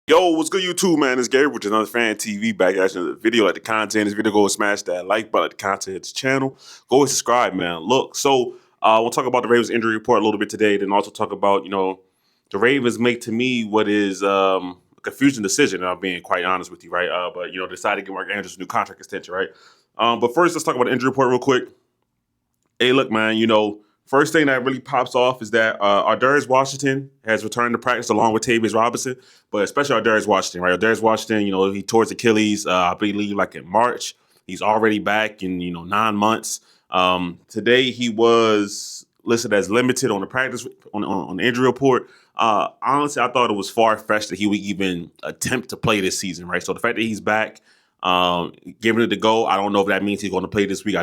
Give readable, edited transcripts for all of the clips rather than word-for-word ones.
Yo, what's good, YouTube, man? It's Gary with another Fan TV back at you. The video, like the content, this video, go and smash that like button, like the content, hit the channel. Go and subscribe, man. Look, so we'll talk about the Ravens injury report a little bit today, then also talk about, the Ravens make to me what is a confusing decision, and I'm being quite honest with you, right? But, decided to give Mark Andrews a new contract extension, right? But first, let's talk about the injury report real quick. Hey, look, man, first thing that really pops off is that Darius Washington has returned to practice along with Tavius Robinson, but especially Darius Washington, right? Darius Washington, he tore his Achilles, I believe, like in March. He's already back in, 9 months. Today, he was listed as limited on the practice on the injury report. Honestly, I thought it was far-fetched that he would even attempt to play this season, right? So the fact that he's back, giving it a go, I don't know if that means he's going to play this week.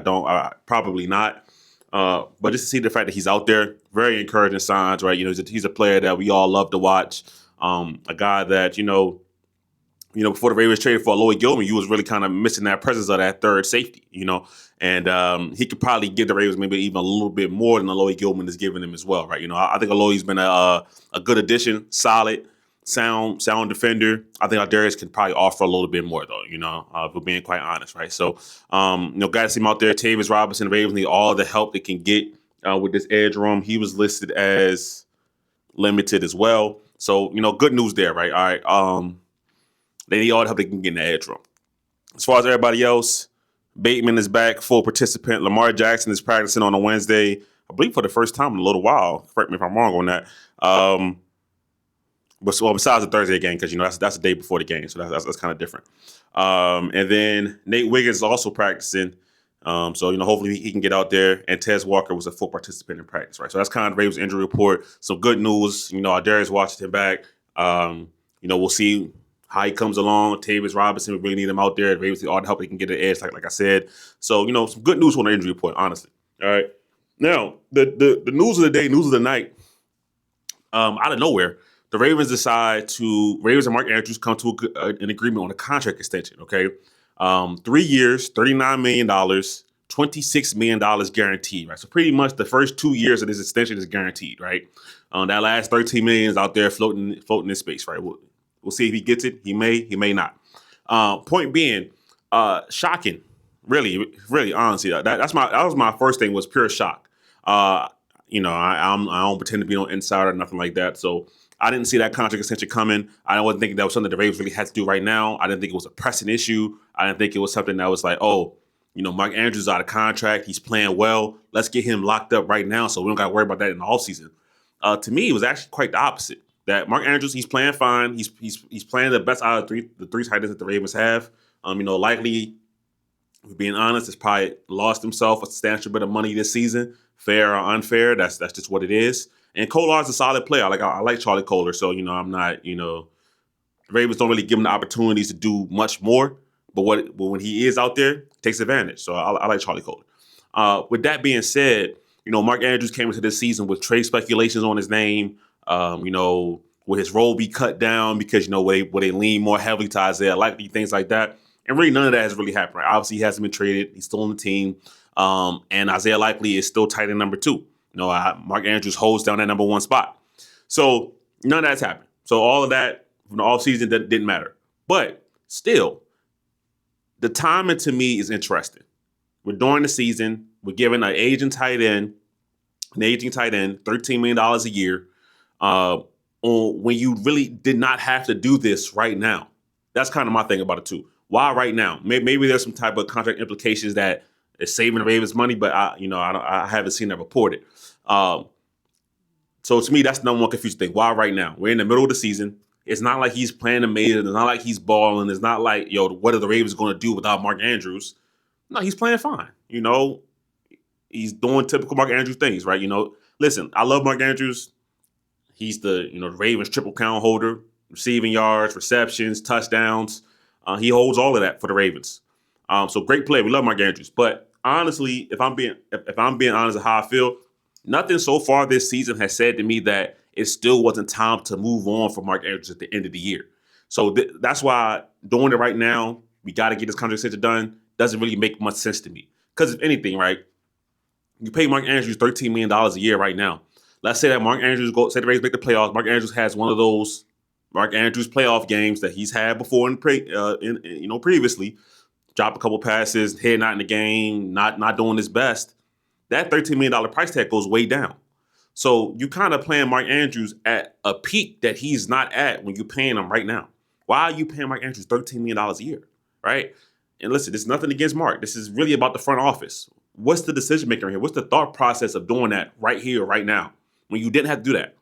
Probably not. But just to see the fact that he's out there, very encouraging signs, right? He's a player that we all love to watch. A guy that, before the Ravens traded for Lloyd Gilman, you was really kind of missing that presence of that third safety, and he could probably give the Ravens maybe even a little bit more than Lloyd Gilman is giving them as well, right? I think Lloyd's been a good addition, solid, sound defender. I think Darius can probably offer a little bit more, though, if we're being quite honest, right? So, guys see him out there, Tavius Robinson, the Ravens need all the help they can get with this edge room. He was listed as limited as well. So, good news there, right? All right. They need all the help they can get in the edge room. As far as everybody else, Bateman is back, full participant. Lamar Jackson is practicing on a Wednesday, I believe for the first time in a little while. Correct me if I'm wrong on that. But besides the Thursday game, because that's the day before the game, so that's kind of different. And then Nate Wiggins is also practicing, so hopefully he can get out there. And Tez Walker was a full participant in practice, right? So that's kind of the Ravens injury report. Some good news, Darius Washington back. We'll see how he comes along. Tavius Robinson, we really need him out there. The Ravens need all the help they can get at the edge, like I said. So some good news on the injury report, honestly. All right. Now the news of the day, news of the night, out of nowhere. The Ravens and Mark Andrews come to an agreement on a contract extension, okay? 3 years, $39 million, $26 million guaranteed, right? So pretty much the first 2 years of this extension is guaranteed, right? That last $13 million is out there floating in space, right? We'll see if he gets it. He may not. Point being, shocking, really, honestly. That was my first thing, was pure shock. I don't pretend to be no insider or nothing like that, so I didn't see that contract extension coming. I wasn't thinking that was something the Ravens really had to do right now. I didn't think it was a pressing issue. I didn't think it was something that was like, Mark Andrews is out of contract. He's playing well. Let's get him locked up right now so we don't got to worry about that in the offseason. To me, it was actually quite the opposite. That Mark Andrews, he's playing fine. He's playing the best out of the three tight ends that the Ravens have. Likely, if we're being honest, has probably lost himself a substantial bit of money this season. Fair or unfair, that's just what it is. And Kolar's a solid player. I like Charlie Kolar, so I'm not the Ravens don't really give him the opportunities to do much more. But when he is out there, he takes advantage. So I like Charlie Kolar. With that being said, Mark Andrews came into this season with trade speculations on his name. Will his role be cut down because will they lean more heavily to Isaiah Likely, things like that. And really, none of that has really happened. Right? Obviously, he hasn't been traded. He's still on the team. And Isaiah Likely is still tight end number 2. Mark Andrews holds down that number 1 spot. So none of that's happened. So all of that from the offseason didn't matter. But still, the timing to me is interesting. We're during the season. We're giving an aging tight end, $13 million a year, when you really did not have to do this right now. That's kind of my thing about it too. Why right now? Maybe there's some type of contract implications that is saving the Ravens money, but I haven't seen that reported. So to me, that's the number one confusing thing. Why right now? We're in the middle of the season. It's not like he's playing amazing. It's not like he's balling. It's not like, what are the Ravens going to do without Mark Andrews? No, he's playing fine. He's doing typical Mark Andrews things, right? Listen, I love Mark Andrews. He's the Ravens triple count holder, receiving yards, receptions, touchdowns. He holds all of that for the Ravens. So great play. We love Mark Andrews. But honestly, if I'm being honest with how I feel, nothing so far this season has said to me that it still wasn't time to move on from Mark Andrews at the end of the year. So that's why doing it right now, we got to get this contract extension done, doesn't really make much sense to me. Because if anything, right, you pay Mark Andrews $13 million a year right now. Let's say that Mark Andrews say the Ravens make the playoffs. Mark Andrews has one of those Mark Andrews playoff games that he's had before previously, drop a couple passes, head not in the game, not doing his best. That $13 million price tag goes way down. So you kind of playing Mark Andrews at a peak that he's not at when you're paying him right now. Why are you paying Mark Andrews $13 million a year, right? And listen, there's nothing against Mark. This is really about the front office. What's the decision maker here? What's the thought process of doing that right here, right now, when you didn't have to do that?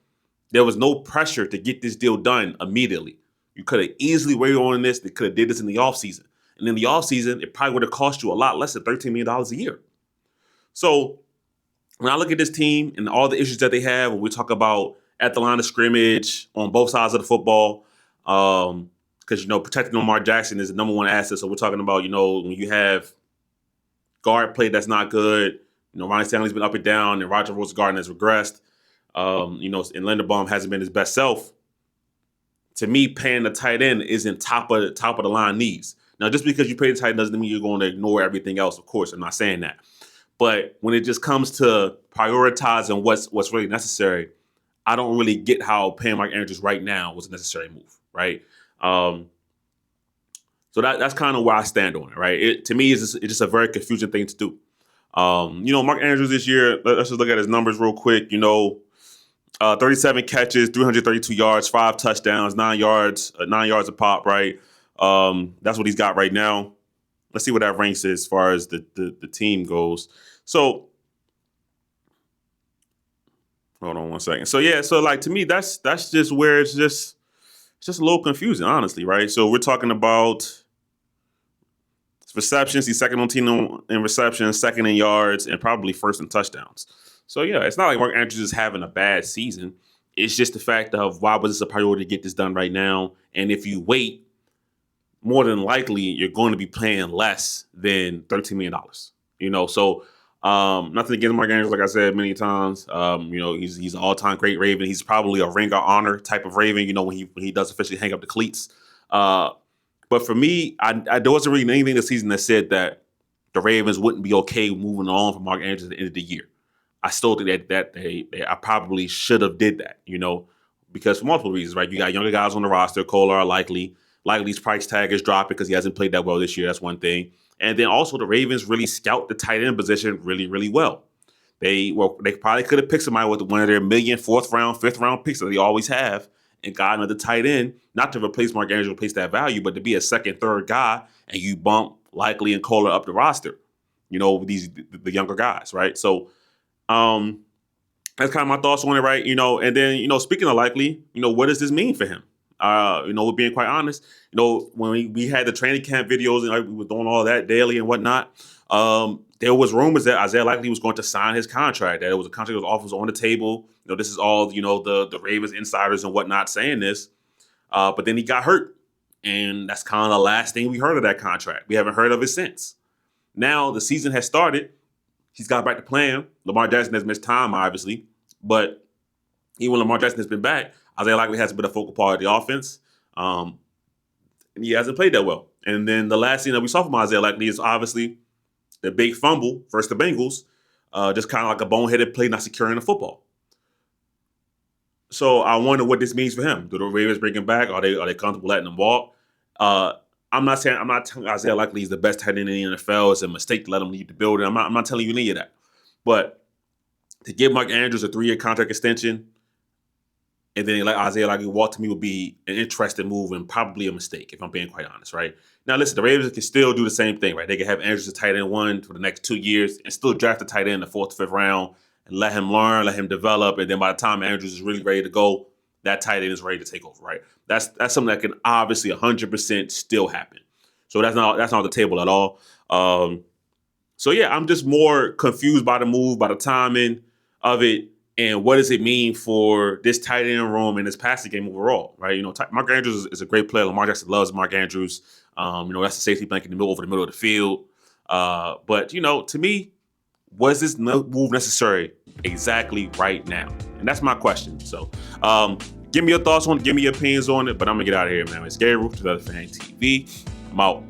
There was no pressure to get this deal done immediately. You could have easily waited on this. They could have did this in the offseason. And in the offseason, it probably would have cost you a lot less than $13 million a year. So when I look at this team and all the issues that they have, when we talk about at the line of scrimmage on both sides of the football, because, protecting Lamar Jackson is the number one asset. So we're talking about, when you have guard play that's not good, Ronnie Stanley's been up and down and Roger Rosengarten has regressed, and Linderbaum hasn't been his best self. To me, paying the tight end isn't top of the line needs. Now, just because you pay the tight end doesn't mean you're going to ignore everything else. Of course, I'm not saying that. But when it just comes to prioritizing what's really necessary, I don't really get how paying Mark Andrews right now was a necessary move, right? So that's kind of where I stand on it, right? To me, it's just a very confusing thing to do. Mark Andrews this year, let's just look at his numbers real quick. 37 catches, 332 yards, 5 touchdowns, 9 yards a pop, right? That's what he's got right now. Let's see what that ranks as far as the team goes. So, hold on one second. So to me, that's just where it's just a little confusing, honestly, right? So we're talking about receptions. He's second on team in receptions, second in yards, and probably first in touchdowns. So it's not like Mark Andrews is having a bad season. It's just the fact of why was this a priority to get this done right now? And if you wait, more than likely you're going to be paying less than $13 million. So nothing against Mark Andrews, like I said many times. He's an all-time great Raven. He's probably a ring of honor type of Raven. When he does officially hang up the cleats. But for me, there wasn't really anything this season that said that the Ravens wouldn't be okay moving on from Mark Andrews at the end of the year. I still think that I probably should have did that, because for multiple reasons, right? You got younger guys on the roster. Kolar Likely's price tag is dropping because he hasn't played that well this year. That's one thing. And then also the Ravens really scout the tight end position really, really well. They probably could have picked somebody with one of their million, 4th round, 5th round picks that they always have and got another tight end, not to replace Mark Andrews, replace that value, but to be a second, third guy, and you bump Likely and Kolar up the roster, the younger guys, right? So that's kind of my thoughts on it, right? And then, speaking of Likely, what does this mean for him? We're being quite honest, when we had the training camp videos and we were doing all that daily and whatnot, there was rumors that Isaiah Likely was going to sign his contract, that it was a contract that was on the table. This is all, the Ravens insiders and whatnot saying this. But then he got hurt. And that's kind of the last thing we heard of that contract. We haven't heard of it since. Now the season has started. He's got back to playing. Lamar Jackson has missed time, obviously. But even when Lamar Jackson has been back, Isaiah Likely hasn't been a focal part of the offense. And he hasn't played that well. And then the last thing that we saw from Isaiah Likely is obviously the big fumble versus the Bengals. Just kind of like a boneheaded play, not securing the football. So I wonder what this means for him. Do the Ravens bring him back? Are they comfortable letting him walk? I'm not telling Isaiah Likely he's the best tight end in the NFL. It's a mistake to let him leave the building. I'm not telling you any of that. But to give Mark Andrews a 3-year contract extension and then let Isaiah Likely walk, to me would be an interesting move and probably a mistake, if I'm being quite honest, right? Now, listen, the Ravens can still do the same thing, right? They can have Andrews as tight end 1 for the next 2 years and still draft a tight end in the 4th, 5th round and let him learn, let him develop. And then by the time Andrews is really ready to go, that tight end is ready to take over, right? That's something that can obviously 100% still happen. So that's not on the table at all. I'm just more confused by the move, by the timing of it, and what does it mean for this tight end room and this passing game overall, right? Mark Andrews is a great player. Lamar Jackson loves Mark Andrews. That's the safety blanket over the middle of the field. But to me, was this move necessary exactly right now? And that's my question. So give me your thoughts on it. Give me your opinions on it. But I'm going to get out of here, man. It's Gabriel to the Fan TV. I'm out.